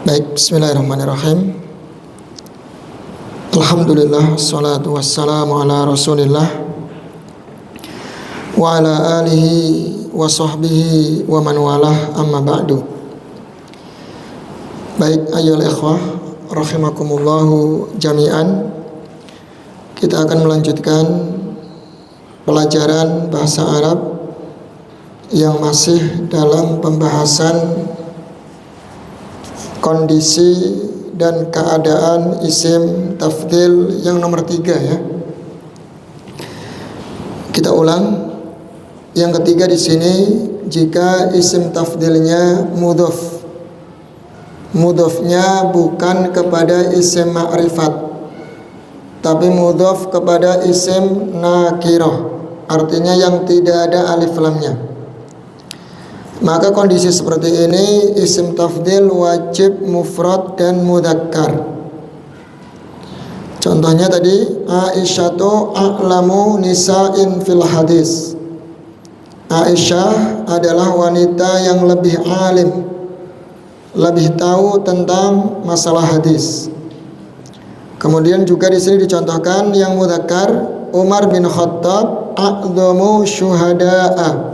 Baik, bismillahirrahmanirrahim. Alhamdulillah, salatu wassalamu ala rasulillah wa ala alihi wa sahbihi wa man walah, amma ba'du. Baik, ayyuhal ikhwah rahimakumullahu jami'an. Kita akan melanjutkan pelajaran bahasa Arab yang masih dalam pembahasan kondisi dan keadaan isim tafdhil yang nomor 3 ya. Kita ulang. Yang ketiga di sini, jika isim tafdhilnya mudhof. Mudhofnya bukan kepada isim ma'rifat, tapi mudhof kepada isim nakirah. Artinya yang tidak ada alif lamnya. Maka kondisi seperti ini isim tafdhil wajib mufrad dan mudzakkar. Contohnya tadi, Aisyatu a'lamu nisa'in fil hadis. Aisyah adalah wanita yang lebih alim, lebih tahu tentang masalah hadis. Kemudian juga di sini dicontohkan yang mudzakkar, Umar bin Khattab a'dhamu syuhada'a.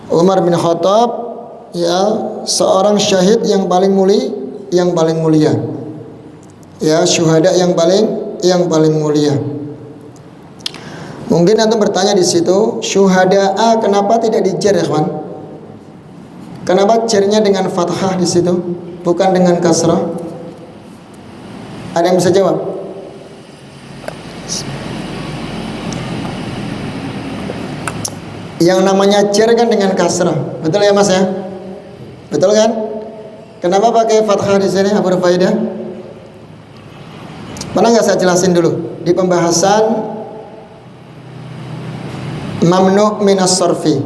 Umar bin Khattab ya seorang syahid yang paling mulia. Ya, syuhada yang paling mulia. Mungkin antum bertanya di situ, syuhada'a kenapa tidak dijer ya kawan? Kenapa jernya dengan fathah di situ, bukan dengan kasrah? Ada yang bisa jawab? Yang namanya jar kan dengan kasrah, betul ya mas ya? Betul kan? Kenapa pakai fathah di sini, Abu Rufaidah? Pernah nggak saya jelasin dulu di pembahasan mamnu' minas sarfi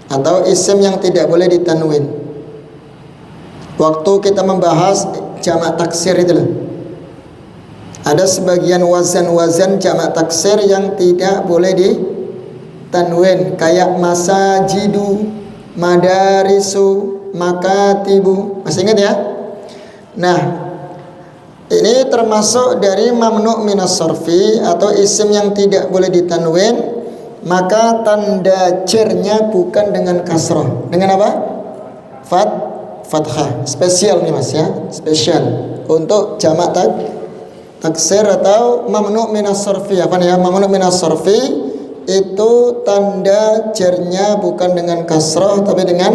atau isim yang tidak boleh ditanwin. Waktu kita membahas jamak taksir itu loh. Ada sebagian wazan-wazan jamak taksir yang tidak boleh tanwin, kayak masajidu, madarisu, makatibu. Masih ingat ya? Nah, ini termasuk dari mamnu' minas sarfi atau isim yang tidak boleh ditanwin. Maka tanda jernya bukan dengan kasrah. Dengan apa? Fathah. Spesial nih mas ya, spesial untuk jamak taksir atau mamnu' minas sarfi. Apa nih ya? Mamnu' minas sarfi itu tanda jernya bukan dengan kasrah tapi dengan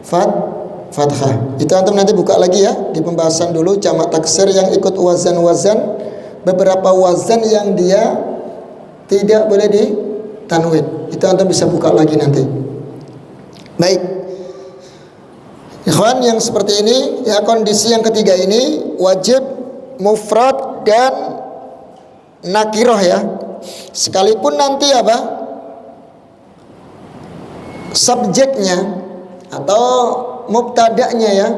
fathah. Itu antum nanti buka lagi ya di pembahasan dulu jamak taksir yang ikut wazan-wazan, beberapa wazan yang dia tidak boleh ditanwin. Itu antum bisa buka lagi nanti. Baik. Ikhwan, yang seperti ini ya, kondisi yang ketiga ini wajib mufrad dan nakirah ya. Sekalipun nanti apa? Subjeknya atau mubtada'nya ya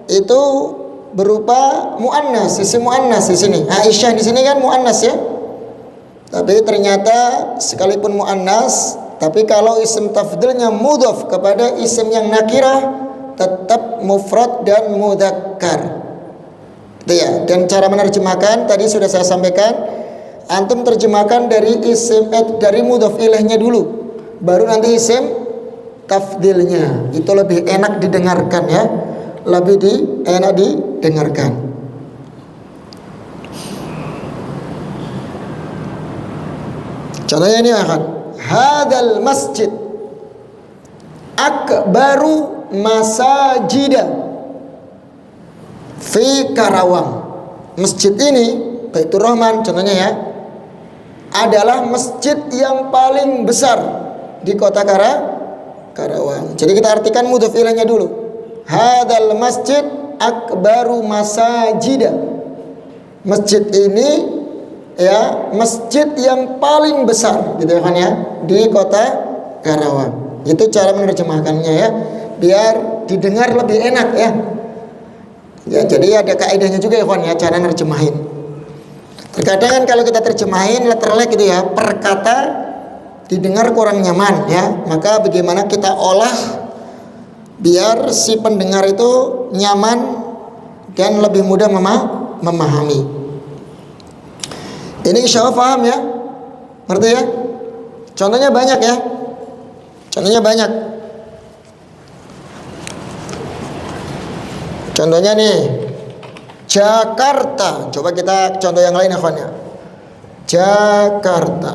itu berupa muannas, isim muannas di sini. Aisyah di sini kan muannas ya. Tapi ternyata sekalipun muannas, tapi kalau isim tafdhilnya mudhaf kepada isim yang nakirah tetap mufrad dan mudzakkar. Itu ya. Dan cara menerjemahkan tadi sudah saya sampaikan. Antum terjemahkan dari isim dari mudhaf ilaihnya dulu, baru nanti isim tafdhilnya. Itu lebih enak didengarkan ya, lebih enak didengarkan. Contohnya ini akan hadal masjid akbaru masajida fi Karawang. Masjid ini Baitur Rahman contohnya ya, adalah masjid yang paling besar di kota Karawang. Jadi kita artikan mudhaf ilaihnya dulu. Hadal masjid akbaru masajida. Masjid ini ya masjid yang paling besar gitu kan ya di kota Karawang. Itu cara menerjemahkannya ya, biar didengar lebih enak ya. Ya, jadi ada kaidahnya juga ya kawan ya, cara nerjemahin. Terkadang kan kalau kita terjemahin letterlek gitu ya, per kata didengar kurang nyaman ya, maka bagaimana kita olah biar si pendengar itu nyaman dan lebih mudah memahami. Ini insya Allah paham ya, ngerti ya? Contohnya banyak ya, contohnya banyak. Contohnya nih, Jakarta. Coba kita contoh yang lain ya kawan ya. Jakarta.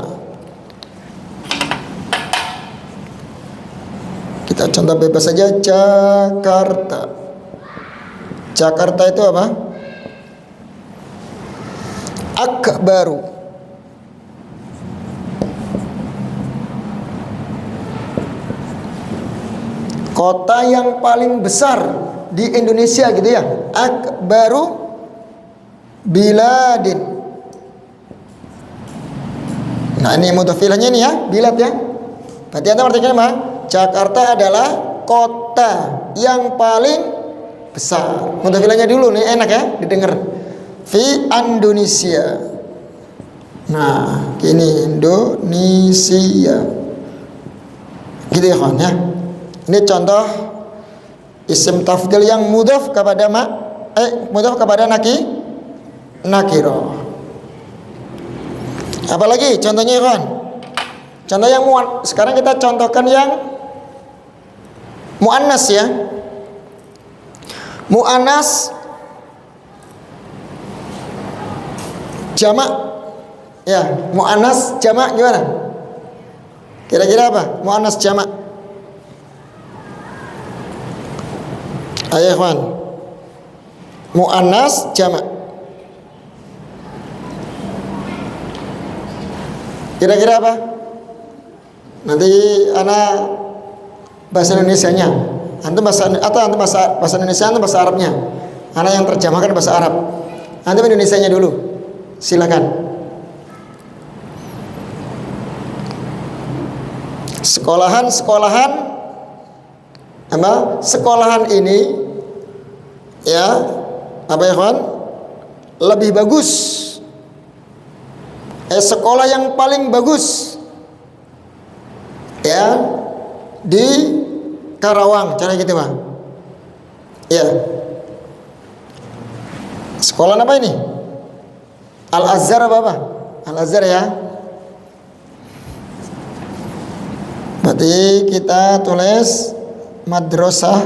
Kita contoh bebas saja, Jakarta. Jakarta itu apa? Akbaru. Kota yang paling besar di Indonesia gitu ya. Akbaru biladin. Nah ini mudhafilahnya ini ya, bilad ya. Berarti anda artinya apa? Jakarta adalah kota yang paling besar. Mudhafilahnya dulu nih, enak ya didengar. Fi Indonesia. Nah ini Indonesia. Gitu ya kawan ya. Ini contoh isim tafdil yang mudhaf kepada mudhaf kepada nakiro. Apalagi contohnya ya kawan? Contoh yang sekarang kita contohkan yang muannas ya. Muannas jamak. Ya, muannas jamak gimana? Kira-kira apa? Muannas jamak. Ayo kawan. Muannas jamak. Kira-kira apa? Nanti anak bahasa Indonesianya. Antum bahasa Indonesia, antum bahasa Arabnya. Anak yang terjemahkan bahasa Arab. Antum Indonesianya dulu. Silakan. Sekolahan ini ya apa ya kawan? Lebih bagus. Sekolah yang paling bagus ya di Karawang, cara gitu Pak. Ya. Sekolah apa ini? Al-Azhar apa? Al-Azhar ya. Berarti kita tulis Madrasah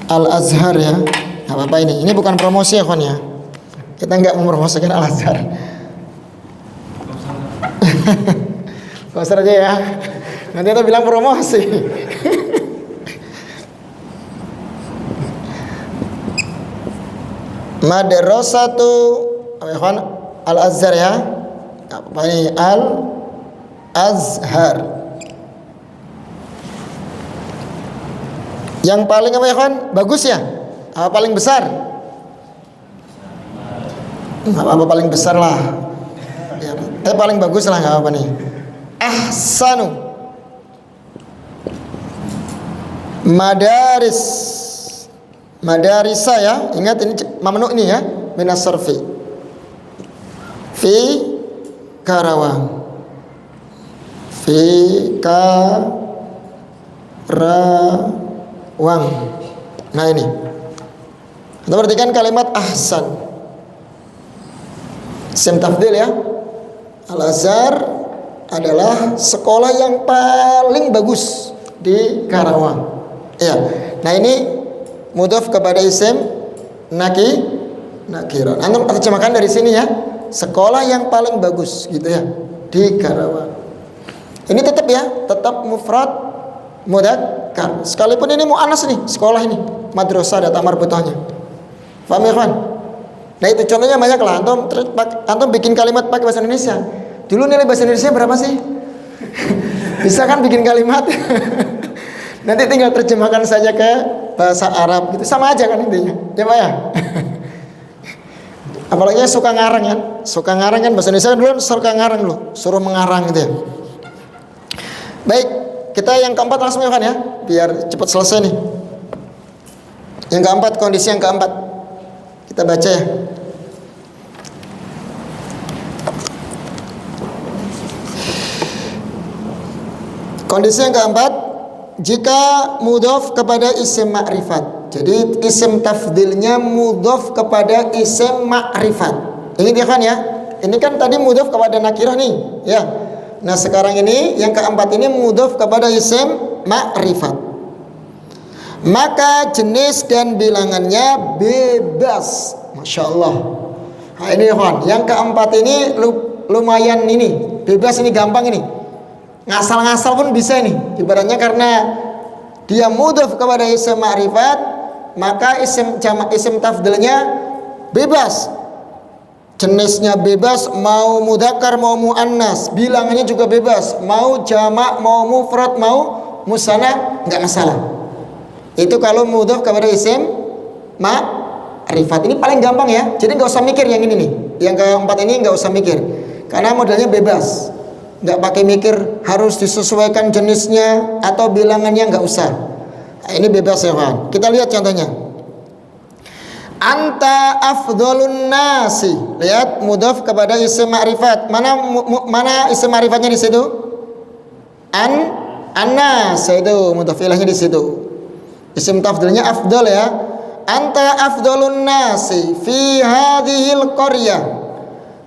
Al-Azhar ya. Gak apa-apa ini. Ini bukan promosi ya kawan ya. Kita nggak mempromosikan Al-Azhar. Koser aja ya. Nanti kita bilang promosi. Madrasatu Al-Azhar ya. Apa ini? Al-Azhar. Yang paling apa ya kawan? Bagus ya? Apa paling besar? Apa paling besar lah. Ya, paling bagus lah, nggak apa nih. Ahsanu madarisa ya, ingat ini mamnu ini ya, minas sarfi fi Karawang, fi Karawang. Nah ini kita perhatikan kalimat ahsan, sim tafdil ya. Al-Azhar adalah sekolah yang paling bagus di Karawang. Ya. Nah ini mudhaf kepada isim nakirah. Antum terjemahkan dari sini ya. Sekolah yang paling bagus gitu ya di Karawang. Ini tetap ya, tetap mufrad mudzakkar. Sekalipun ini muannas nih, sekolah ini, madrasah ada tamar butuhnya. Paham ya, kawan? Nah itu contohnya banyak lah. Antum bikin kalimat pakai bahasa Indonesia. Dulu nilai bahasa Indonesia berapa sih? Bisa kan bikin kalimat? Nanti tinggal terjemahkan saja ke bahasa Arab gitu. Sama aja kan intinya. Ya Pak ya? Apalagi suka ngarang kan? Suka ngarang kan bahasa Indonesia dulu suka ngarang dulu. Suruh mengarang gitu ya. Baik, kita yang keempat langsung ya kan ya. Biar cepat selesai nih. Yang keempat, kondisi yang keempat. Kita baca ya. Kondisi yang keempat, jika mudhaf kepada isim ma'rifat. Jadi isim tafdilnya mudhof kepada isim ma'rifat. Ingat ya kan ya? Ini kan tadi mudhof kepada nakirah nih, ya. Nah, sekarang ini yang keempat ini mudhof kepada isim ma'rifat. Maka jenis dan bilangannya bebas. Masya Allah. Nah, ini kawan, yang keempat ini lumayan ini, bebas ini, gampang ini. Ngasal-ngasal pun bisa ini. Ibaratnya karena dia mudhof kepada isim ma'rifat, maka isim tafdilnya bebas. Jenisnya bebas, mau mudzakkar mau muannas, bilangannya juga bebas, mau jamak mau mufrad mau musanna enggak masalah. Itu kalau mudhof kepada isim ma'rifat. Ini paling gampang ya. Jadi nggak usah mikir yang ini nih. Yang keempat ini nggak usah mikir. Karena modelnya bebas. Nggak pakai mikir harus disesuaikan jenisnya atau bilangannya, nggak usah. Nah, ini bebas ya kawan. Kita lihat contohnya. Anta afdhalun nasi. Lihat mudhof kepada isim ma'rifat. Mana isim ma'rifatnya di situ? Annas itu mudhof ilahnya di situ. Isim tafdilnya afdal ya. Anta afdhalun nasi fi hadhil qaryah.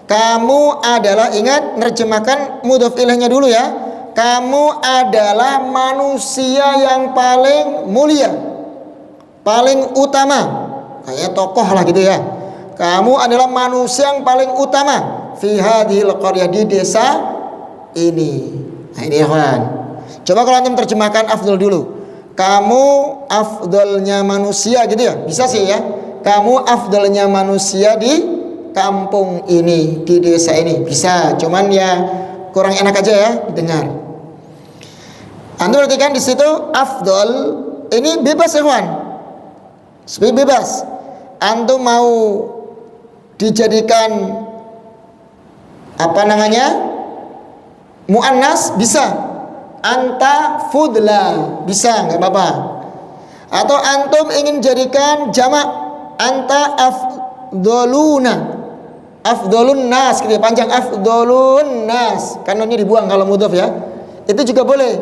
Kamu adalah, ingat nerjemahkan mudhof ilahnya dulu ya. Kamu adalah manusia yang paling mulia, paling utama. Kayak tokoh lah gitu ya. Kamu adalah manusia yang paling utama fi hadhil qaryah, di desa ini. Nah, ini ya kawan. Coba kalau antum terjemahkan afdal dulu. Kamu afdalnya manusia gitu ya. Bisa sih ya. Kamu afdalnya manusia di kampung ini, di desa ini. Bisa, cuman ya kurang enak aja ya dengar. Antum perhatikan di situ afdal ini bebas ya kawan. Bebas. Antum mau dijadikan apa namanya? Muannas bisa. Anta fudla bisa, nggak apa-apa. Atau antum ingin jadikan jamak, anta afdaluna, afdalun nas, gitu ya, panjang afdalun nas, kan nunnya dibuang kalau mudhof ya, itu juga boleh.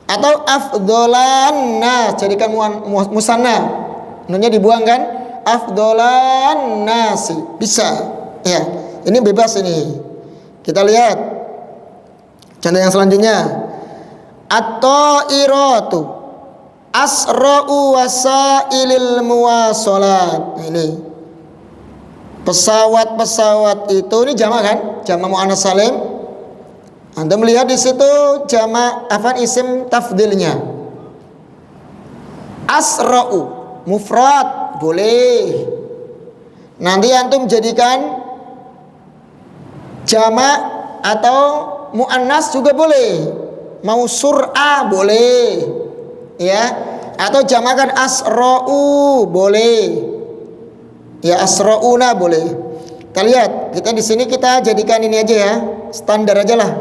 Atau afdalan nas, jadikan musanna, nunnya dibuang kan, afdalan nasi, bisa ya. Ini bebas ini. Kita lihat contoh yang selanjutnya. At-ta'iratu asra'u wasailil muwasalat. Nah, ini pesawat-pesawat itu, ini jamak kan? Jamak muannats salim. Anda melihat di situ jamak isim tafdilnya. Asra'u mufrad boleh. Nanti antum jadikan jamak atau muannas juga boleh. Mau sur'a boleh. Ya, atau jamakan asra'u boleh. Ya, asra'una boleh. Kita lihat, kita di sini kita jadikan ini aja ya, standar aja lah.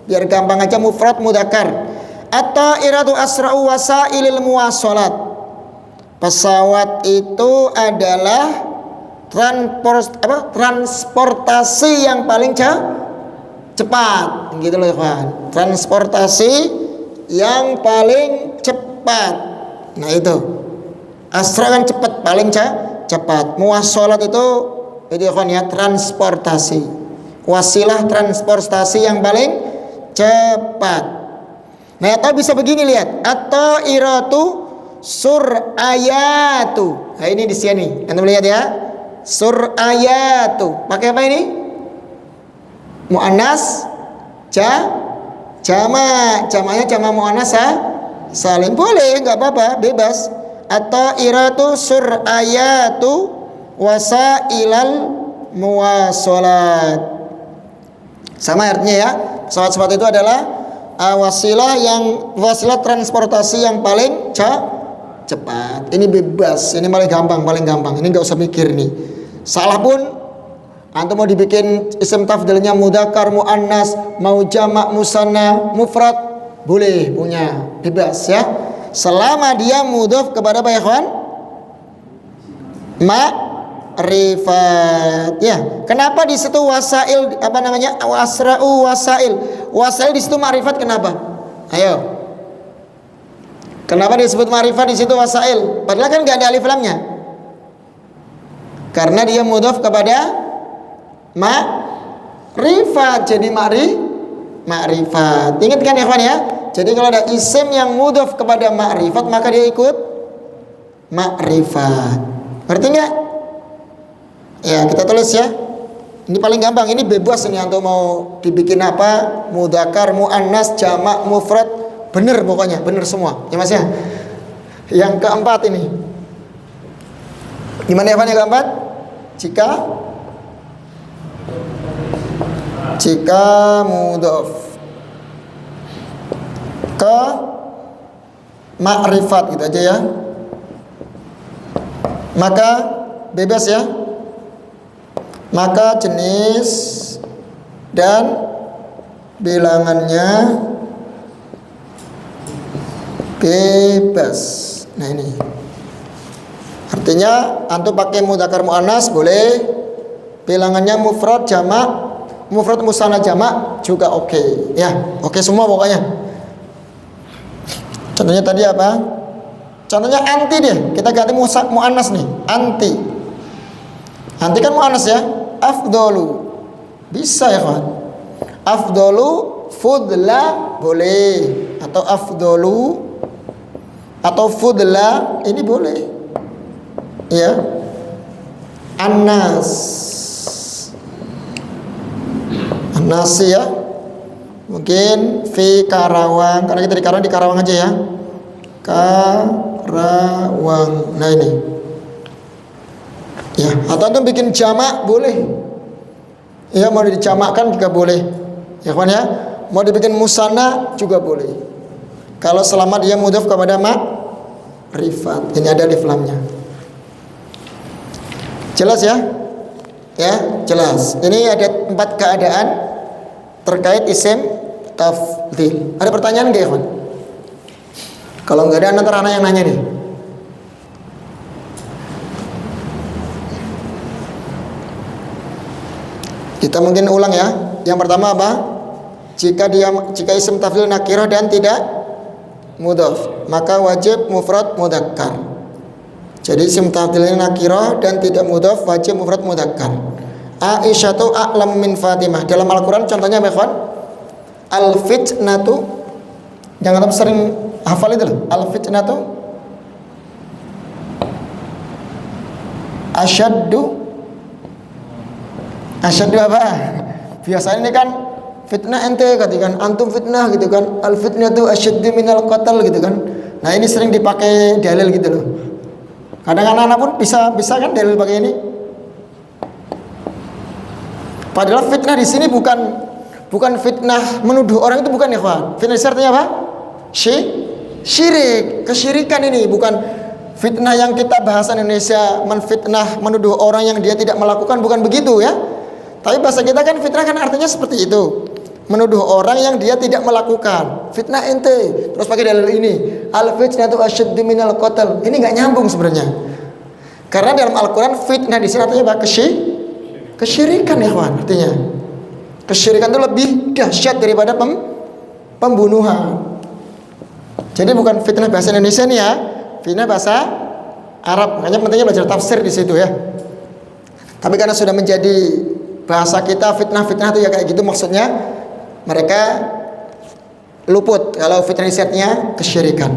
Biar gampang aja, mufrad mudzakkar. At-ta'iratu asra'u wasailil muwasalat. Pesawat itu adalah transportasi yang paling cepat, gitu loh kawan. Transportasi yang paling cepat. Nah itu asra kan cepat, paling cepat. Muwasalat itu kawan ya, transportasi, wasilah transportasi yang paling cepat. Nah atau bisa begini, lihat, atau iratu surayatu. Nah ini di sini anda melihat ya, surayatu pakai apa ini? Muannas jamaknya jamak muannas salim, boleh, nggak apa-apa, bebas. Atau iratu surayatu wasailal muwasalat, sama artinya ya. Pesawat-pesawat itu adalah wasilah transportasi yang paling cepat. Ini bebas, ini paling gampang. Ini nggak usah mikir nih. Salah pun antum mau dibikin isim tafdilnya mudzakkar muannas, mau jamak musanna mufrad, boleh, punya, bebas ya. Selama dia mudhof kepada apa ya kawan? Ma'rifat ya. Kenapa di situ wasail apa namanya? Wasra'u wasail. Wasail di situ ma'rifat, kenapa? Ayo. Kenapa disebut ma'rifat di situ wasail? Padahal kan nggak ada alif lamnya. Karena dia mudhaf kepada ma'rifat, jadi ma'rifat. Ingat kan ya kawan ya? Jadi kalau ada isim yang mudhaf kepada ma'rifat, maka dia ikut ma'rifat. Ngerti nggak? Ya, kita tulis ya. Ini paling gampang, ini bebas ini untuk mau dibikin apa, mudzakkar, muannas, jamak, mufrad, bener pokoknya, bener semua. Ya Mas ya. Yang keempat ini. Gimana ya Pak yang keempat? Jika mudhaf ke ma'rifat gitu aja ya. Maka bebas ya. Maka jenis dan bilangannya bebas. Nah ini artinya antum pakai mudzakkar muannas boleh, bilangannya mufrad jamak, mufrad musanna jamak juga oke. Ya, oke semua pokoknya. Contohnya tadi apa? Contohnya anti deh, kita ganti muannas nih, anti. Anti kan muannas ya. Afdolu bisa ya kawan. Afdolu fudla boleh, atau afdolu atau fudla ini boleh ya. Annas ya, mungkin fi Karawang, karena kita di Karawang aja ya. Karawang. Nah ini ya, atau antum bikin jamak boleh ya, mau dijamakkan juga boleh ya kawan ya. Mau dibikin musanna juga boleh, kalau selama dia mudhaf kepada ma'rifat. Ini ada alif lamnya. Jelas ya? Ya, jelas. Ini ada 4 keadaan terkait isim tafdhil. Ada pertanyaan nggak ya kawan? Kalau nggak ada, nanti anak yang nanya nih. Kita mungkin ulang ya. Yang pertama apa? Jika isim tafdhil nakirah dan tidak mudhaf, maka wajib mufrad mudzakkar. Jadi isim tafdhil ini nakirah dan tidak mudhaf, wajib mufrad mudzakkar. Aisyatu a'lam min Fatimah. Dalam Al-Qur'an contohnya apa, kawan? Al-fitnatu. Jangan lupa sering hafal itu loh. Al-fitnatu asyaddu apa? Biasanya ini kan fitnah ente katakan, antum fitnah gitu kan. Al fitnah itu asyaddu minal qatl gitu kan. Nah ini sering dipakai dalil gitu loh. Kadang anak-anak pun bisa kan dalil pakai ini. Padahal fitnah di sini bukan fitnah menuduh orang, itu bukan ya kawan. Fitnah artinya apa? Syirik, kesyirikan ini, bukan fitnah yang kita bahasa Indonesia menfitnah, menuduh orang yang dia tidak melakukan, bukan begitu ya. Tapi bahasa kita kan fitnah kan artinya seperti itu, menuduh orang yang dia tidak melakukan. Fitnah ente, terus pakai dalil ini, al fitnatu asyaddu minal qatl. Ini nggak nyambung sebenarnya, karena dalam Al-Quran fitnah di sini artinya apa? Kesyirikan ya kawan. Artinya kesyirikan itu lebih dahsyat daripada pembunuhan. Jadi bukan fitnah bahasa Indonesia nih ya, fitnah bahasa Arab. Makanya pentingnya belajar tafsir di situ ya. Tapi karena sudah menjadi bahasa kita, fitnah itu ya kayak gitu, maksudnya mereka luput kalau fitnah risetnya kesyirikan.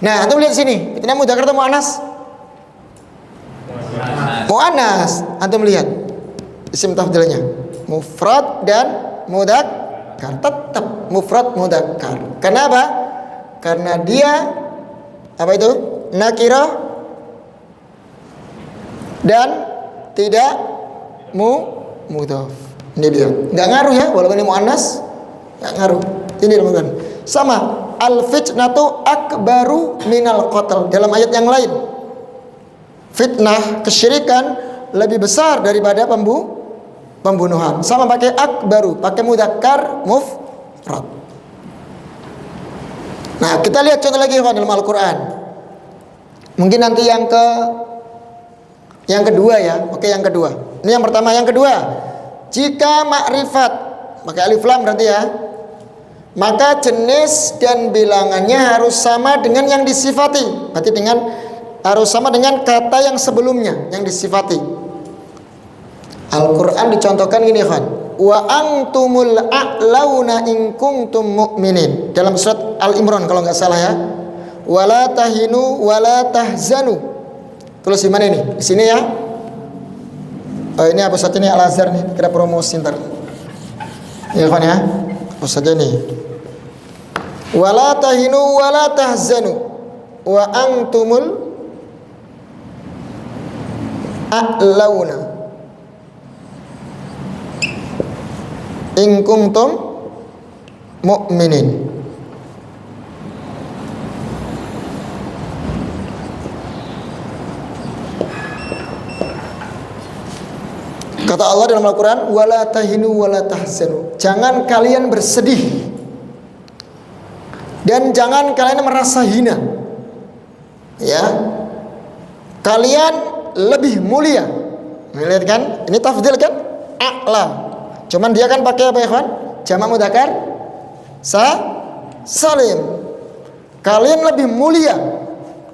Nah, antum lihat sini, fitnah mudzakkar atau muannas? Muannas. Antum lihat isim tafdhilnya mufrad dan mudzakkar, tetap mufrad mudzakkar. Kenapa? Karena dia apa itu? Nakirah dan tidak mudhaf. Ini dia. Enggak ngaruh ya, walaupun ini muannas, enggak ngaruh. Ini teman-teman. Sama, al-fitnatu akbaru minal qatl. Dalam ayat yang lain, fitnah kesyirikan lebih besar daripada pembunuhan. Sama pakai akbaru, pakai mudzakkar mufrad. Nah, kita lihat contoh lagi dalam Al-Qur'an. Mungkin nanti yang kedua ya. Oke, yang kedua. Ini yang pertama, yang kedua. Jika makrifat, pakai alif lam berarti ya. maka jenis dan bilangannya harus sama dengan yang disifati. Berarti harus sama dengan kata yang sebelumnya yang disifati. Al-Quran dicontohkan gini kan, wa antumul a'launa in kuntum mu'minin, dalam surat Al-Imran kalau nggak salah ya. Wala tahinu wala tahzanu. Terus di mana ini? Di sini ya. Oh, ini apa saja nih, Al-Azhar nih, kira promosi ntar. Ya kan ya. Apa saja nih? Wala tahinu wala tahzanu wa antumul a'launa in kuntum mu'minin. Kata Allah dalam Al-Quran, wala tahinu wala tahzanu, jangan kalian bersedih dan jangan kalian merasa hina. Ya, kalian lebih mulia. Lihat kan, ini tafdil kan, a'la. Cuman dia kan pakai apa ya kawan? Jamak mudzakkar salim. Kalian lebih mulia,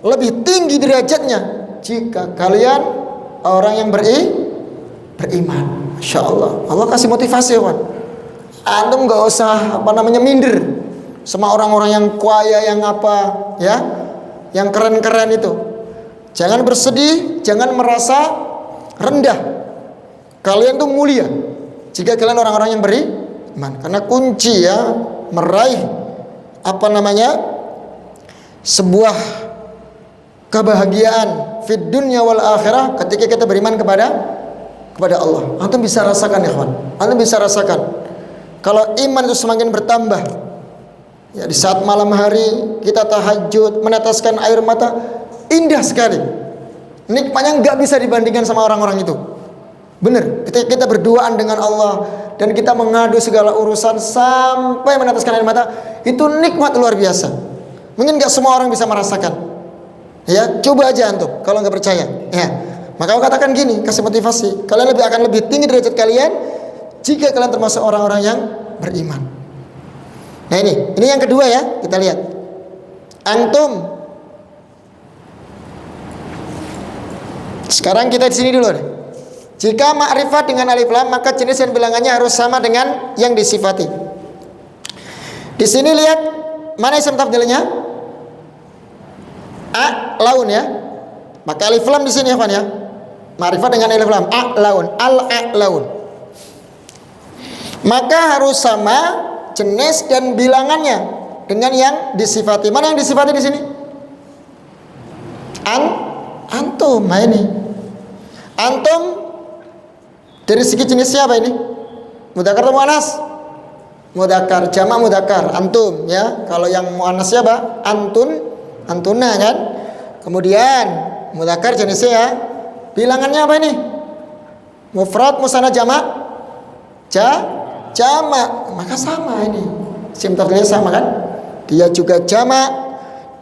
lebih tinggi derajatnya jika kalian orang yang beriman. Masya Allah, Allah kasih motivasi kawan. Antum nggak usah minder sama orang-orang yang kaya, yang apa ya, yang keren-keren itu. Jangan bersedih, jangan merasa rendah. Kalian tuh mulia jika kalian orang-orang yang beriman. Karena kunci ya meraih sebuah kebahagiaan fid dunya wal akhirah ketika kita beriman kepada Allah. Antum bisa rasakan ya kawan. Antum bisa rasakan kalau iman itu semakin bertambah. Ya, di saat malam hari kita tahajud, meneteskan air mata, indah sekali. Nikmatnya nggak bisa dibandingkan sama orang-orang itu. Benar. Ketika kita berduaan dengan Allah dan kita mengadu segala urusan sampai meneteskan air mata, itu nikmat luar biasa. Mungkin nggak semua orang bisa merasakan. Ya, coba aja antum kalau nggak percaya. Ya, maka aku katakan gini, kasih motivasi. Kalian akan lebih tinggi derajat kalian jika kalian termasuk orang-orang yang beriman. Nah ini yang kedua ya, kita lihat. Antum. Sekarang kita di sini dulu deh. Jika ma'rifat dengan alif lam, maka jenis dan bilangannya harus sama dengan yang disifati. Di sini lihat mana isim tafdilnya? Laun ya. Maka alif lam di sini ya, Pak ya. Ma'rifat dengan alif lam, laun, laun. Maka harus sama jenis dan bilangannya dengan yang disifati. Mana yang disifati di sini? Antum. Nah ini. Antum dari segi jenisnya apa ini? Mudzakkar atau muannas? Mudzakkar, jamak mudzakkar, antum ya. Kalau yang muannasnya apa? Antuna kan. Kemudian mudzakkar jenisnya ya. Bilangannya apa ini? Mufrad, musanna, jamak? Jamak. Maka sama ini. Isim tafdilnya sama kan? Dia juga jamak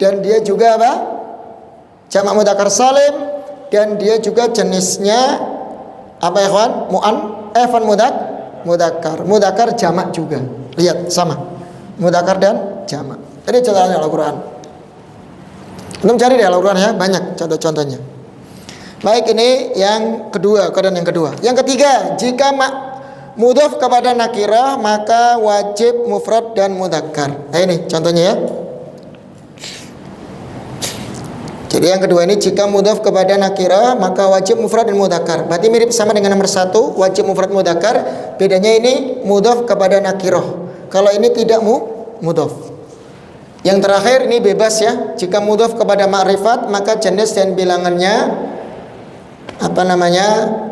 dan dia juga apa? Jamak mudzakkar salim dan dia juga jenisnya apa ya kawan? Mudzakkar. Mudzakkar jamak juga. Lihat sama. Mudzakkar dan jamak. Ini contohnya Al-Qur'an. Belum cari deh Al-Qur'an ya, banyak contoh-contohnya. Baik, ini yang kedua, keadaan yang kedua. Yang ketiga, jika mudhof kepada nakirah maka wajib mufrad dan mudzakkar. Nah ini contohnya ya. Jadi yang kedua ini, jika mudhof kepada nakirah maka wajib mufrad dan mudzakkar. Berarti mirip sama dengan nomor satu, wajib mufrad mudzakkar. Bedanya ini mudhof kepada nakirah. Kalau ini tidak mudhof. Yang terakhir ini bebas ya. Jika mudhof kepada ma'rifat maka jenis dan bilangannya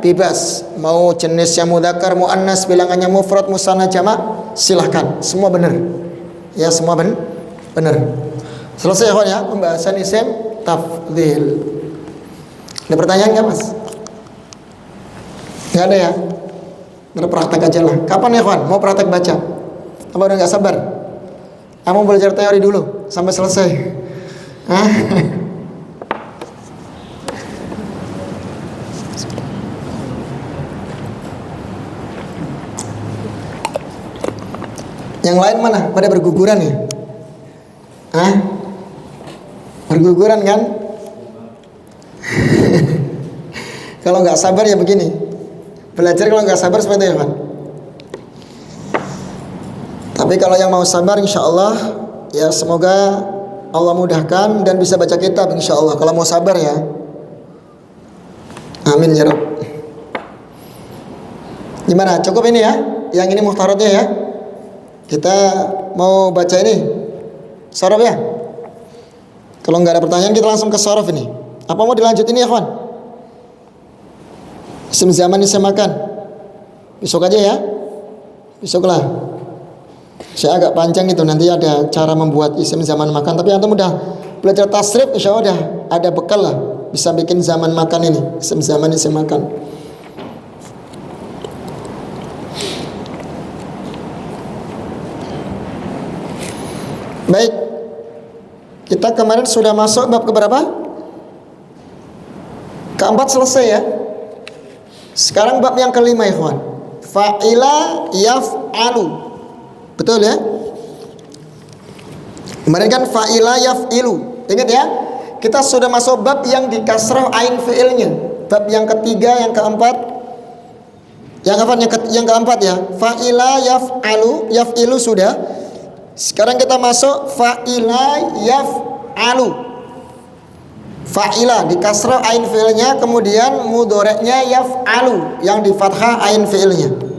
bebas. Mau jenisnya mudzakkar, muannas, bilangannya mufrad, musanna, jamak, silahkan. Semua benar. Ya, semua benar. Selesai ya pembahasan isim tafdhil. Ada pertanyaan nggak Mas? Nggak ada ya? Berpraktek aja lah. Kapan ya kawan? Mau praktek baca? Apa udah nggak sabar? Kamu belajar teori dulu sampai selesai. Yang lain mana? Pada berguguran ya? Hah? Berguguran kan? Kalau nggak sabar ya begini. Belajar kalau nggak sabar seperti itu kan. Tapi kalau yang mau sabar insya Allah ya semoga Allah mudahkan dan bisa baca kitab insya Allah. Kalau mau sabar ya. Amin ya Rabb. Gimana? Cukup ini ya? Yang ini muhtaratnya ya? Kita mau baca ini sorof ya. Kalau nggak ada pertanyaan kita langsung ke sorof ini. Apa mau dilanjut ini ya kawan? Isim zaman disemakan. Besok aja ya. Besok lah. Saya agak panjang itu, nanti ada cara membuat isim zaman makan. Tapi antum udah belajar tasrif, insya Allah udah ada bekal lah. Bisa bikin zaman makan ini, isim zaman isim makan. Baik, kita kemarin sudah masuk bab keberapa? Keempat selesai ya. Sekarang bab yang kelima ya kawan. Fa'ila yaf'alu. Betul ya? Kemarin kan fa'ila yaf'ilu. Ingat ya? Kita sudah masuk bab yang di kasrah ain fi'ilnya. Bab yang ketiga, yang keempat. Yang keempat ya. Fa'ila yaf'alu, yaf'ilu sudah. Sekarang kita masuk fa'ila yaf'alu. Fa'ila di kasrah ain fi'ilnya, kemudian mudhoreknya yaf'alu yang di fathah ain fi'ilnya.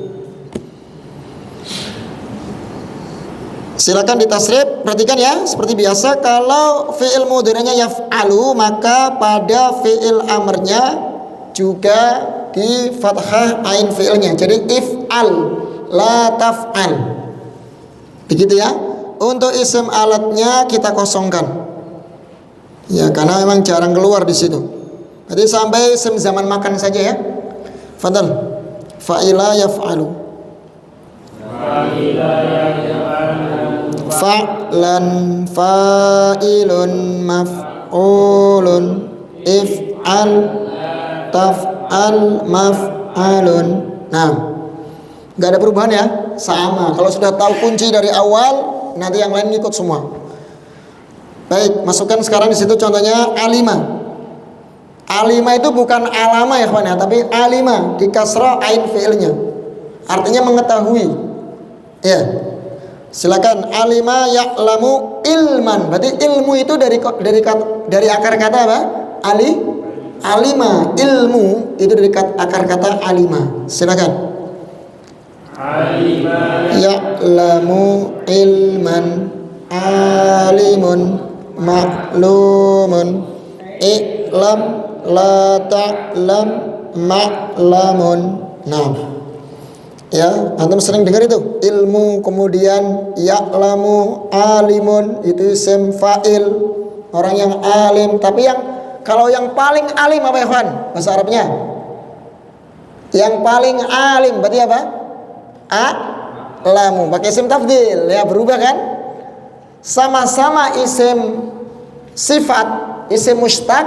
Silakan ditasrif, perhatikan ya, seperti biasa kalau fi'il mudhoreknya yaf'alu maka pada fi'il amrnya juga di fathah ain fi'ilnya. Jadi if'al la taf'al. Begitu ya. Untuk isim alatnya kita kosongkan. Ya, karena memang jarang keluar di situ. Berarti sampai isim zaman makan saja ya. Fadal. Fa'ila yaf'alu. Fa'ila yaf'alu. Fa'lan fa'ilun maf'ulun if'al taf'al maf'alun. Nah, nggak ada perubahan ya, sama. Kalau sudah tahu kunci dari awal, nanti yang lain ngikut semua. Baik, masukkan sekarang di situ contohnya alima. Alima itu bukan alama ya kawan ya, tapi alima di kasrah ain fi'ilnya. Artinya mengetahui. Ya. Silakan alima ya'lamu ilman. Berarti ilmu itu dari akar kata apa? Alima. Ilmu itu dari akar kata alima. Silakan. Ya'lamu ilman alimun ma'lumun i'lam la ta'lam ma'lamun. Nah ya, antum sering dengar itu ilmu, kemudian ya'lamu alimun itu isim fa'il, orang yang alim. Tapi yang kalau yang paling alim apa ya kawan bahasa Arabnya? Yang paling alim berarti apa? A'lamu, pakai isim tafdil ya, berubah kan? Sama-sama isim sifat, isim mustaq,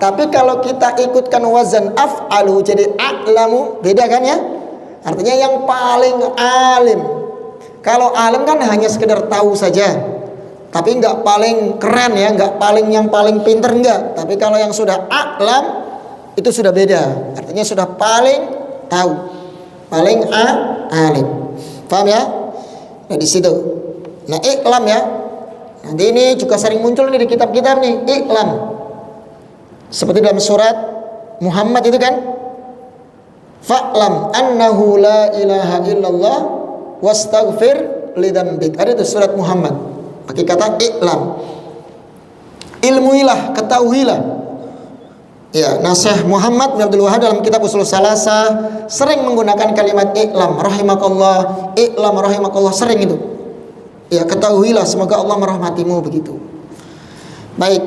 tapi kalau kita ikutkan wazan af'alu jadi a'lamu, beda kan ya? Artinya yang paling alim. Kalau alim kan hanya sekedar tahu saja, tapi nggak paling keren ya, nggak paling yang paling pinter enggak. Tapi kalau yang sudah a'lam itu sudah beda, artinya sudah paling tahu, paling alim. Paham ya? Nah di situ. Nah iklam ya. Nanti ini juga sering muncul nih di kitab-kitab nih, iklam. Seperti dalam surat Muhammad itu kan, fa'lam annahu la ilaha illallah wastaghfir lidzambik. Ada itu surat Muhammad pakai kata iklam. Ilmuilah, ketahuilah. Ya, Nasih Muhammad bin Abdul Wahhab dalam kitab Ushul Salasah sering menggunakan kalimat iklam rahimakallah, sering itu. Ya, ketahuilah semoga Allah merahmatimu, begitu. Baik.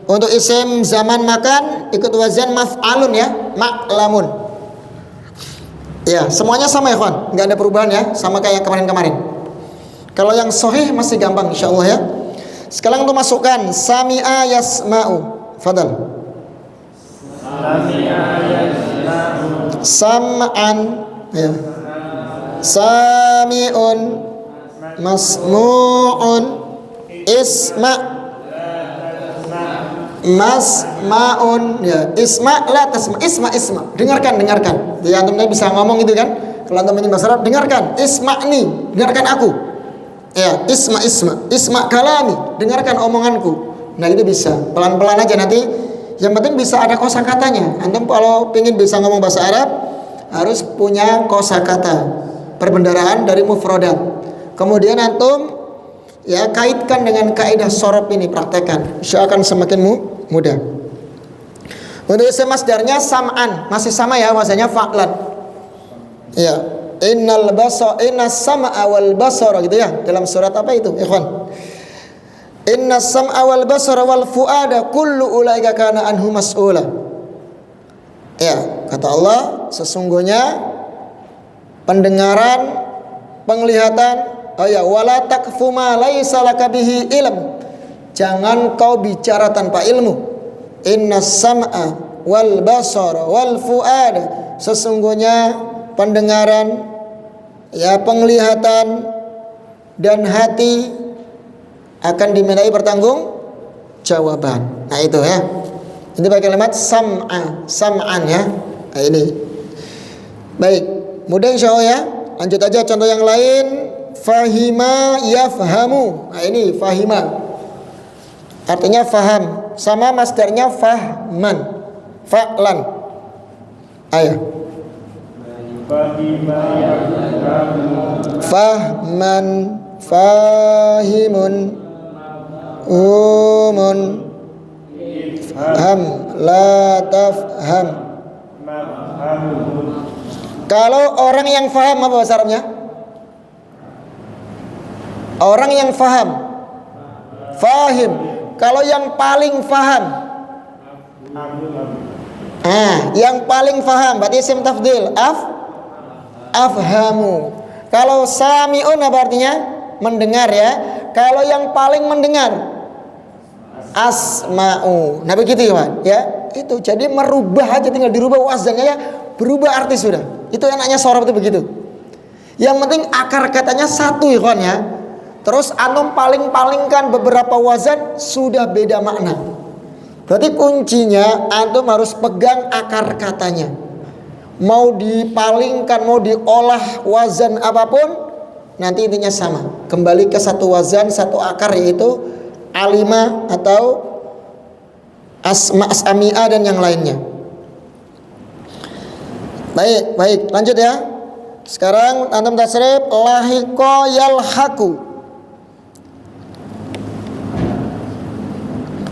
Untuk isim zaman makan ikut wazan maf'alun ya, ma'lamun. Ya, semuanya sama ya kawan, nggak ada perubahan ya, sama kayak kemarin-kemarin. Kalau yang sahih masih gampang insyaallah ya. Sekarang untuk masukkan sami'a yasma'u. Fadal. Sami'a yasma'u. Sam'an ya. Sami'un masmu'un, isma, masma'un, ya, isma la tasma, isma, dengarkan. Jadi antum bisa ngomong gitu kan? Kalau antum ini bahasa Arab, dengarkan, isma'ni, dengarkan aku. Ya, isma kalami, dengarkan omonganku. Nah, itu bisa. Pelan-pelan aja nanti. Yang penting bisa ada kosakatanya. Antum kalau pengen bisa ngomong bahasa Arab harus punya kosakata, perbendaharaan dari mufradat. Kemudian antum ya kaitkan dengan kaidah sorof ini, praktekkan. Insya Allah akan semakin mudah. Untuk isim masdarnya sam'an, masih sama ya wazannya fa'lan. Ya, innas sam'a wal basara gitu ya. Dalam surat apa itu, ikhwan? Innas sam'a wal basara wal fuada kullu ulaika kana anhu mas'ula. Ya, kata Allah, sesungguhnya pendengaran, penglihatan, wala takfu ma laisa laka bihi ilm. Jangan kau bicara tanpa ilmu. Innas sam'a wal basara wal fuada, sesungguhnya pendengaran, ya, penglihatan dan hati akan dimintai pertanggungjawaban. Nah, itu ya. Ini pakai kalimat sam'an ya. Nah, ini. Baik, mudah insyaallah ya. Lanjut aja contoh yang lain. Fahima yafhamu. Nah, ini fahima. Artinya faham. Sama masdarnya fahman. Fa'lan. Ayo. Fahima yafhamu. Fahman, fahimun, umun, faham, la tafham. Kalau orang yang faham, apa bahasa Arabnya? Orang yang faham, fahim. Kalau yang paling faham, yang paling faham berarti isim tafdil, afhamu. Kalau sami'un apa artinya? Mendengar ya. Kalau yang paling mendengar, asma'u. Nah begitu ya. Itu jadi merubah aja, tinggal dirubah wazannya ya, berubah arti sudah. Itu enaknya sorof itu begitu. Yang penting akar katanya satu ya. Terus antum paling-palingkan beberapa wazan sudah beda makna. Berarti kuncinya antum harus pegang akar katanya. Mau dipalingkan, mau diolah wazan apapun, nanti intinya sama. Kembali ke satu wazan, satu akar, yaitu alima atau asmi'ah dan yang lainnya. Baik, lanjut ya. Sekarang antum tasrif lahiqa yalhaqu.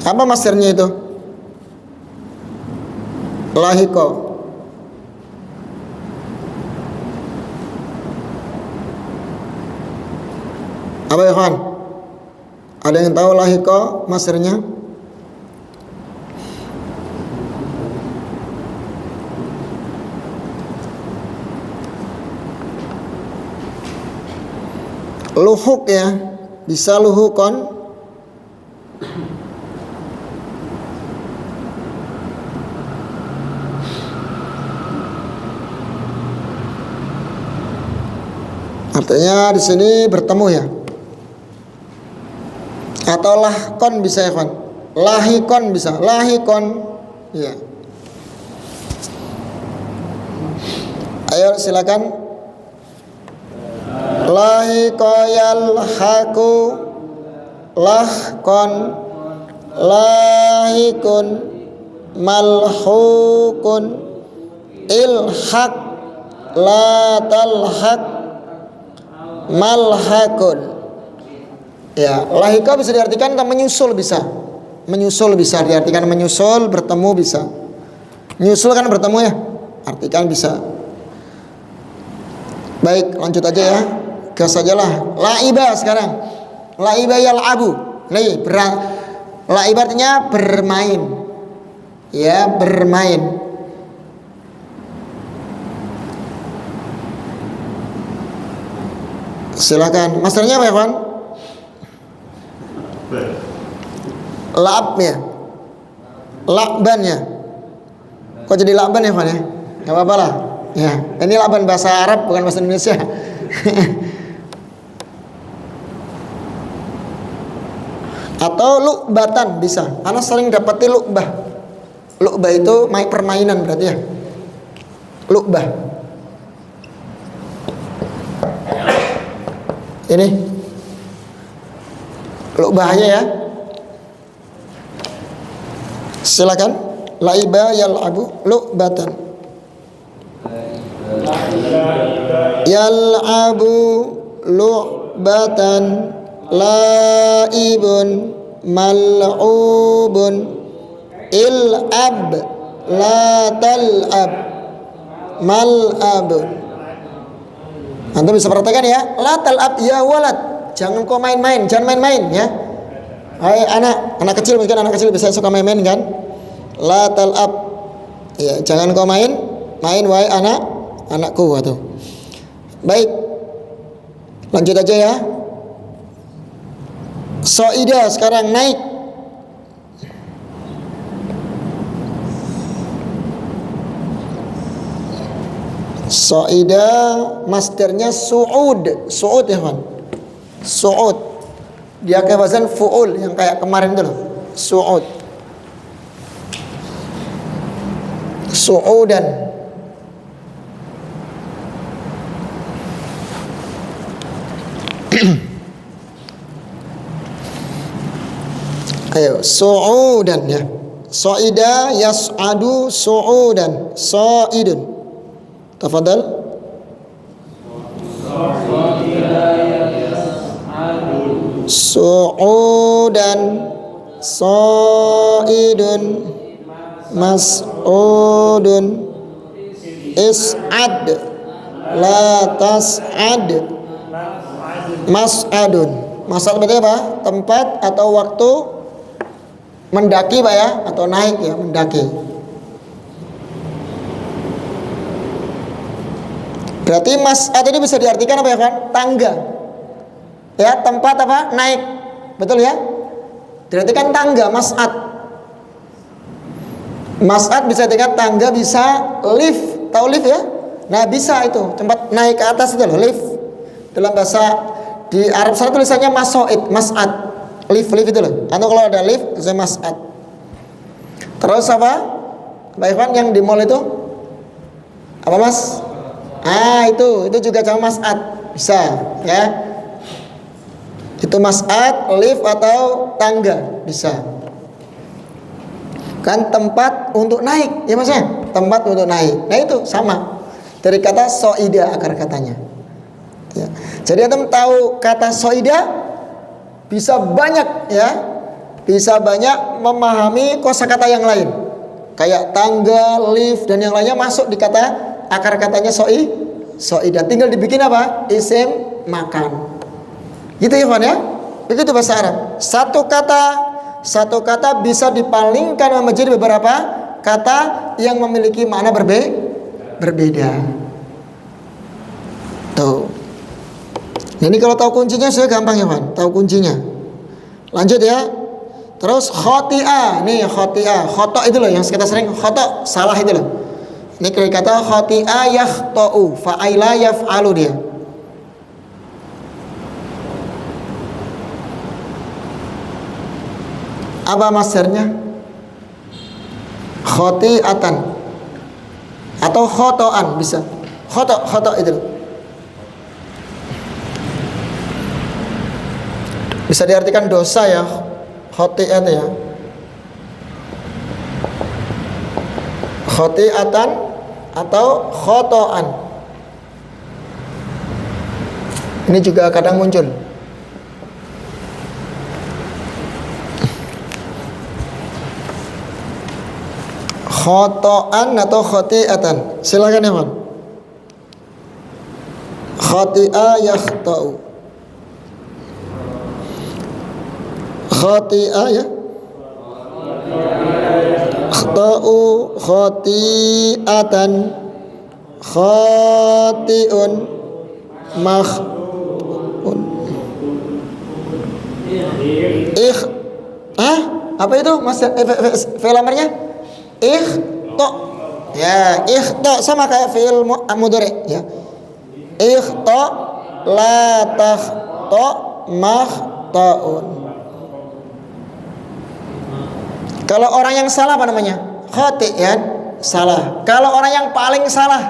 Apa masdarnya itu? Lahiqa. Apa ya kawan? Ada yang tahu lahiqa masdarnya? Luhuk ya, bisa luhukon. Artinya di sini bertemu ya. Atau lahkon bisa ya kawan. Lahikon bisa, lahikon ya. Ayo silakan. Lahiqa yalhaqu, lahkon, lahikun, malhukun, ilhaq, la talhaq, malhakun. Ya, lahika bisa diartikan menyusul bisa. Menyusul bisa diartikan menyusul, bertemu bisa. Menyusul kan bertemu ya. Artikan bisa. Baik, lanjut aja ya. Gas aja lah. Laiba sekarang. Laiba yal'abu. Laiba artinya bermain. Ya, bermain. Silakan. Masdarnya apa ya, kawan? La'ab ya. La'ban ya. Kok jadi la'ban ya, kawan ya? Enggak apa-apa lah. Ya, ini la'ban bahasa Arab bukan bahasa Indonesia. Atau lu'batan bisa. Ana sering dapati lu'bah. Lu'bah itu permainan berarti ya. Lu'bah. Ini lu'bahnya ya. Silakan. Laiba yal'abu lu'batan. Yal'abu lu'batan laibun mal'ubun il'ab la tal'ab mal'abun. Anda bisa perhatikan ya, la tal'ab ya walad, jangan kau main-main, jangan main-main ya. Hai anak kecil, mungkin anak kecil bisa suka main-main kan. La tal'ab ya, jangan kau main wahai anakku atau. Baik, lanjut aja ya. Soida sekarang naik. Soida masdernya su'ud. Su'ud ya kan. Su'ud. Dia kayak wazan fu'ul yang kayak kemarin itu loh. Su'ud. Su'udan. Ayo, su'udan ya. So'ida yas'adu su'udan. So'idun. Tafadhal. Su'udan. So'idun. Mas'udun. Is'ad. La tas'ad. Mas'adun. Mas'ad berarti apa? Tempat atau waktu mendaki Pak ya, atau naik ya, mendaki. Berarti mas'ad ini bisa diartikan apa ya kan? Tangga. Ya, tempat apa? Naik. Betul ya? Diartikan tangga, mas'ad. Mas'ad bisa dengan tangga, bisa lift. Tahu lift ya? Nah, bisa itu, tempat naik ke atas itu loh, lift. Dalam bahasa di Arab sana tulisannya masoid, mas'ad, lift itu loh. Atau kalau ada lift, itu mas'ad. Terus apa? Pak Ikhwan yang di mall itu apa mas? Itu juga sama mas'ad, bisa ya. Itu mas'ad, lift atau tangga, bisa. Kan tempat untuk naik, ya mas ya. Tempat untuk naik. Nah itu sama. Dari kata soida akar katanya. Ya. Jadi antum tahu kata soida bisa banyak ya, bisa banyak memahami kosakata yang lain, kayak tangga, lift dan yang lainnya masuk di kata akar katanya soida. Tinggal dibikin apa? Isim makan. Gitu ya kawan ya. Begitu bahasa Arab. Satu kata bisa dipalingkan menjadi beberapa kata yang memiliki makna berbeda. Tuh. Ini kalau tahu kuncinya sudah gampang ya Pak, tahu kuncinya. Lanjut ya. Terus khoti'ah. Nih khoti'ah, khoto itu loh yang kita sering khoto, salah itu loh. Ini kata khoti'ah yakhta'u, fa'ila yaf'alu dia. Apa masdarnya? Khoti'atan atau khoto'an bisa. Khoto itu loh. Bisa diartikan dosa ya, khoti'at ya. Khoti'atan atau khoto'an. Ini juga kadang muncul. Khoto'an atau khoti'atan. Silakan ya, Man. Khoti'a yakhta'u. Khoti'a ya. Akhta'u khoti'atan. Khoti'un makhun. Apa itu mas fi'il amarnya? Ikhta. Ya, ikhta sama kayak fi'il mudhari ya. Ikhta la takhta makhta'un. Kalau orang yang salah apa namanya? Khati ya, salah. Kalau orang yang paling salah,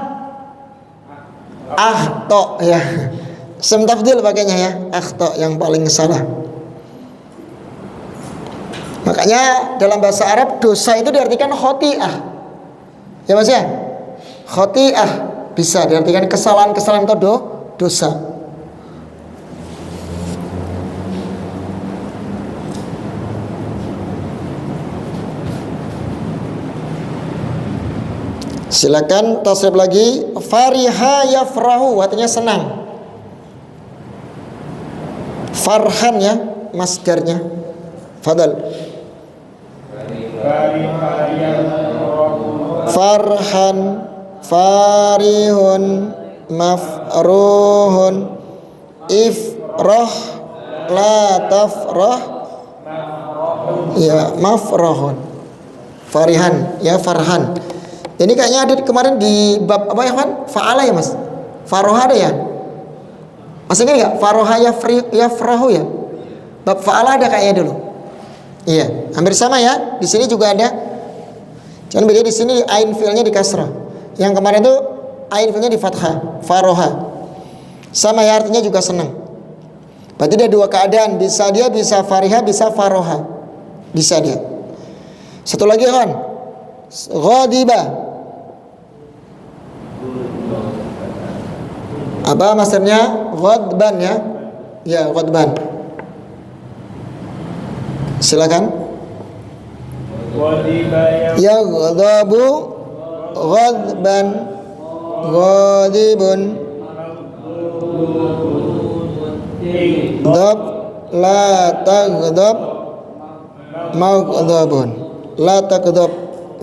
akhto ya. Ism tafdil pakainya ya, akhto yang paling salah. Makanya dalam bahasa Arab dosa itu diartikan khoti'ah. Ya Mas ya? Khoti'ah bisa diartikan kesalahan-kesalahan atau dosa. Silakan tasrif lagi. Fariha yafrahu artinya senang. Farhan ya masdarnya. Fadal. Farhan, farihun, mafruhun, ifrah, la tafrah, ya mafrahun. Farihan ya farhan. Ini kayaknya ada kemarin di bab apa ya kan? Fa'ala ya Mas? Faroha ada ya? Masih ingat nggak? Faroha yafrahu ya? Bab fa'ala ada kayaknya dulu. Iya, hampir sama ya. Di sini juga ada. Cuman beda di sini ain fi'ilnya di kasrah. Yang kemarin itu ain fi'ilnya di fathah. Faroha. Sama ya artinya juga senang. Berarti ada dua keadaan. Bisa dia bisa fariha, bisa faroha. Bisa dia. Satu lagi kan? Ghadiba. Apa maksudnya? Ghadban ya. Ya, ghadban. Silakan. Ya ghadabu ghadban ghadibun dhab la taghdab maghdabun la taghdab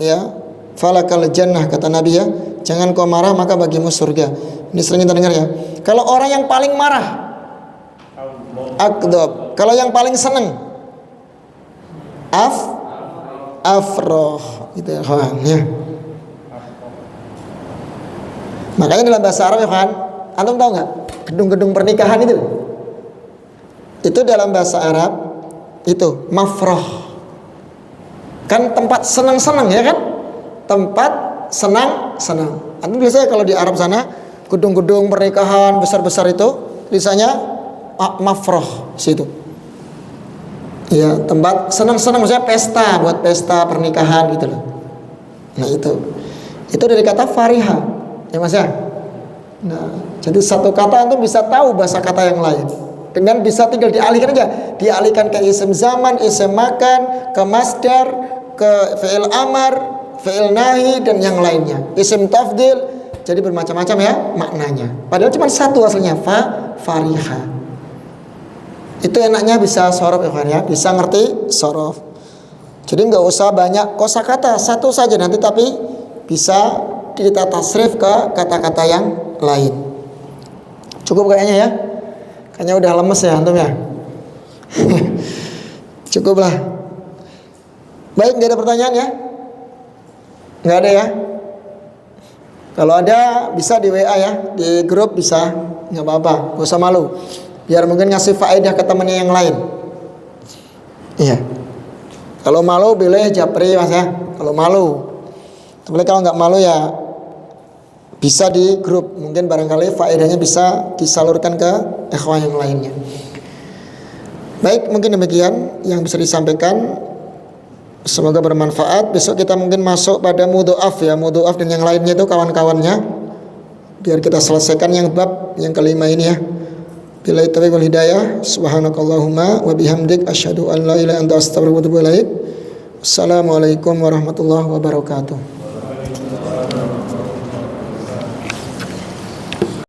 ya falakal jannah kata Nabi ya, jangan kau marah maka bagimu surga. Ini sering kita dengar ya. Kalau orang yang paling marah akdab, kalau yang paling senang afroh gitu ya kawan ya. Makanya dalam bahasa Arab ya kawan, antum tahu nggak gedung-gedung pernikahan itu dalam bahasa Arab itu mafroh, kan tempat senang-senang ya kan, tempat senang-senang. Antum biasanya kalau di Arab sana gedung-gedung pernikahan besar-besar itu tulisannya mafroh situ. Ya, tempat senang-senang maksudnya pesta, buat pesta pernikahan gitu loh. Nah, itu dari kata fariha. Ya Mas ya. Nah, jadi satu kata itu bisa tahu bahasa kata yang lain. Dengan bisa tinggal dialihkan aja, dialihkan ke isim zaman, isim makan, ke masdar, ke fi'il amar, fi'il nahi dan yang lainnya. Isim tafdil, jadi bermacam-macam ya maknanya. Padahal cuma satu aslinya fariha. Itu enaknya bisa sorof ya, bisa ngerti sorof. Jadi nggak usah banyak kosakata, satu saja nanti, tapi bisa kita tasrif ke kata-kata yang lain. Cukup kayaknya ya. Kayaknya udah lemes ya antum ya. Cukup lah. Baik, nggak ada pertanyaan ya? Nggak ada ya? Kalau ada bisa di WA ya, di grup bisa, nggak apa-apa, nggak usah malu. Biar mungkin ngasih faedah ke temannya yang lain. Iya. Kalau malu boleh japri Mas ya. Kalau malu. Tapi kalau nggak malu ya bisa di grup. Mungkin barangkali faedahnya bisa disalurkan ke ikhwan yang lainnya. Baik, mungkin demikian yang bisa disampaikan. Semoga bermanfaat. Besok kita mungkin masuk pada mudhoaf ya, mudhoaf dan yang lainnya itu kawan-kawannya. Biar kita selesaikan yang bab yang kelima ini ya. Billahi taufiq wal hidayah. Subhanakallahumma wa bihamdik asyhadu an la ilaha illa anta astaghfiruka wa atubu ilaik. Assalamualaikum warahmatullahi wabarakatuh.